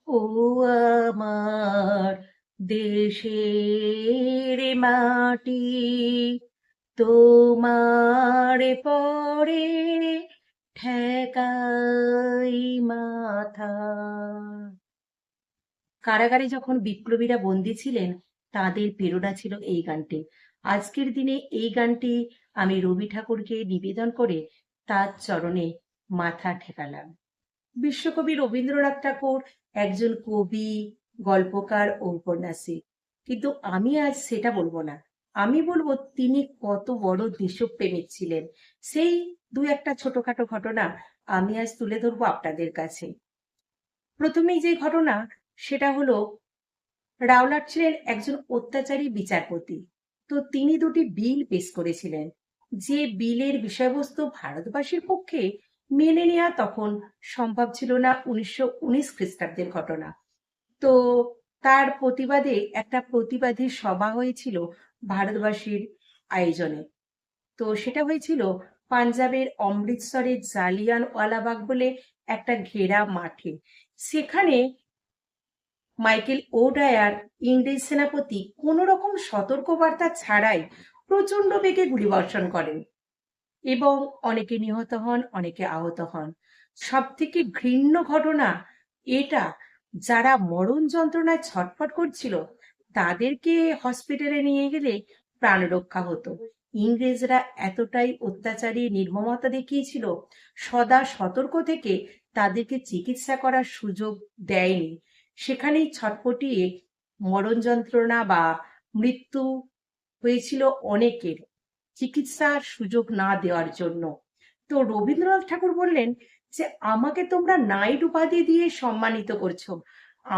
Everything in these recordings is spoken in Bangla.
ও আমার দেশের মাটি, তোমার পরে ঠেকাই মাথা। কারাগারে যখন বিপ্লবীরা বন্দী ছিলেন, তাদের প্রেরণা ছিল এই গানটি। আজকের দিনে এই গানটি আমি রবি ঠাকুরকে নিবেদন করে তার চরণে মাথা ঠেকালাম। বিশ্বকবি রবীন্দ্রনাথ ঠাকুর একজন কবি, গল্পকার ও উপন্যাসিক, কিন্তু আমি আজ সেটা বলবো না। আমি বলবো তিনি কত বড় দেশপ্রেমিক ছিলেন। সেই দু একটা ছোটখাটো ঘটনা আমি আজ তুলে ধরবো আপনাদের কাছে। প্রথমেই যে ঘটনা, সেটা হলো, রাওলাট ছিলেন একজন অত্যাচারী বিচারপতি। তো তিনি দুটি বিল পেশ করেছিলেন, যে বিলের বিষয়বস্তু ভারতবাসীর পক্ষে মেনে নেওয়া তখন সম্ভব ছিল না। 1919 খ্রিস্টাব্দের ঘটনা। তো তার প্রতিবাদে একটা প্রতিবাদী সভা হয়েছিল ভারতবাসীর আয়োজনে। তো সেটা হয়েছিল পাঞ্জাবের অমৃতসরের জালিয়ানওয়ালাবাগ বলে একটা ঘেরা মাঠে। সেখানে মাইকেল ওডায়ার, ইংরেজ সেনাপতি, কোনো রকম সতর্কবার্তা ছাড়াই প্রচন্ড বেগে গুলিবর্ষণ করেন এবং অনেকে নিহত হন, অনেকে আহত হন। সব থেকে ঘৃণ্য ঘটনা এটা, যারা মরণ যন্ত্রণায় ছটফট করছিল তাদেরকে হসপিটালে নিয়ে গেলে প্রাণ রক্ষা হতো। ইংরেজরা এতটাই অত্যাচারী নির্মমতা দেখিয়েছিল, সদা সতর্ক থেকে তাদেরকে চিকিৎসা করার সুযোগ দেয়নি। সেখানেই ছটফটিয়ে মরণ যন্ত্রণা বা মৃত্যু হয়েছিল অনেকের, চিকিৎসার সুযোগ না দেওয়ার জন্য। তো রবীন্দ্রনাথ ঠাকুর বললেন যে, আমাকে তোমরা নাইট উপাধি দিয়ে সম্মানিত করছো,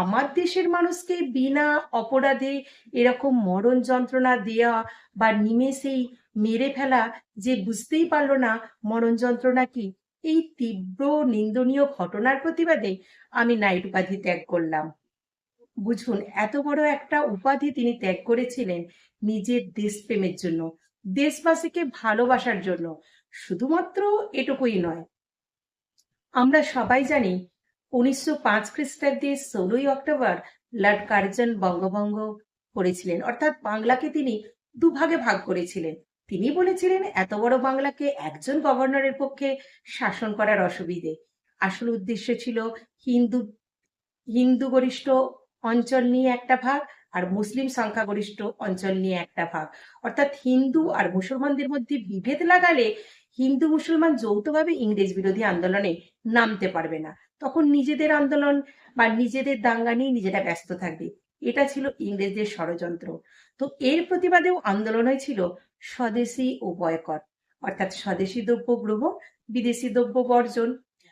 আমার দেশের মানুষকে বিনা অপরাধে এরকম মরণ যন্ত্রণা দেওয়া বা নিমেষেই মেরে ফেলা, যে বুঝতেই পারলো না মরণ যন্ত্রণা কি, এই তীব্র নিন্দনীয় ঘটনার প্রতিবাদে আমি নাইট উপাধি ত্যাগ করলাম। বুঝুন, এত বড় একটা উপাধি তিনি ত্যাগ করেছিলেন নিজের দেশপ্রেমের জন্য, দেশবাসীকে ভালোবাসার জন্য। শুধুমাত্র এটুকুই নয়, আমরা সবাই জানি 1905 খ্রিস্টাব্দে 16ই অক্টোবর লর্ড কার্জন বঙ্গভঙ্গ করেছিলেন, অর্থাৎ বাংলাকে তিনি দুভাগে ভাগ করেছিলেন। তিনি বলেছিলেন এত বড় বাংলাকে একজন গভর্নরের পক্ষে শাসন করার অসুবিধে। আসল উদ্দেশ্য ছিল হিন্দু হিন্দু গরিষ্ঠ অঞ্চল নিয়ে একটা ভাগ, আর মুসলিম সংখ্যাগরিষ্ঠ অঞ্চল নিয়ে একটা ভাগ। অর্থাৎ হিন্দু আর মুসলমানদের মধ্যে বিভেদ লাগালে হিন্দু মুসলমান যৌথভাবে ইংরেজ বিরোধী আন্দোলনে নামতে পারবে না। তখন নিজেদের আন্দোলন বা নিজেদের দাঙ্গা নিয়ে নিজেরা ব্যস্ত থাকবে। এটা ছিল ইংরেজদের ষড়যন্ত্র। তো এর প্রতিবাদেও আন্দোলন হয়েছিল স্বদেশী ও বয়কট, অর্থাৎ স্বদেশী দ্রব্য গ্রহণ, বিদেশি দ্রব্য বর্জন।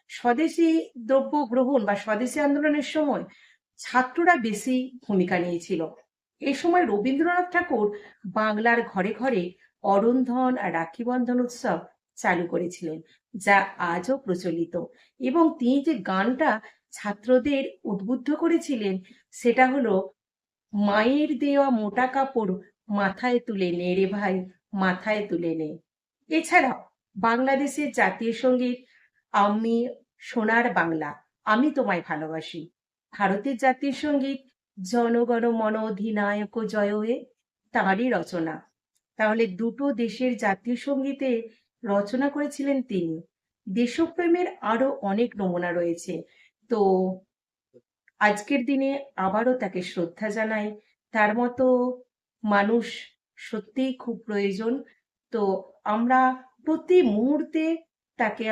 স্বদেশী দ্রব্য গ্রহণ বা স্বদেশী আন্দোলনের সময় ছাত্ররা বেশি ভূমিকা নিয়েছিল। এই সময় রবীন্দ্রনাথ ঠাকুর বাংলার ঘরে ঘরে অরুন্ধন আর রাখি বন্ধন উৎসব চালু করেছিলেন, যা আজও প্রচলিত। এবং তিনি যে গানটা ছাত্রদের উদ্বুদ্ধ করেছিলেন, সেটা হলো, মায়ের দেওয়া মোটা কাপড় মাথায় তুলে নে রে ভাই, মাথায় তুলে নে। এছাড়াও বাংলাদেশের জাতীয় সঙ্গীত আমি সোনার বাংলা, আমি তোমায় ভালোবাসি। ভারতের জাতীয় সঙ্গীত জনগণ মন অধিনায়ক জয় হে, তাঁরই রচনা। তাহলে দুটো দেশের জাতীয় সঙ্গীতে রচনা করেছিলেন তিনি। দেশপ্রেমের আরো অনেক নমুনা রয়েছে। তো আজকের দিনে আবারও তাকে শ্রদ্ধা জানাই। তার মতো মানুষ সত্যিই খুব প্রয়োজন। তো আমরা প্রতি মুহূর্তে তাকে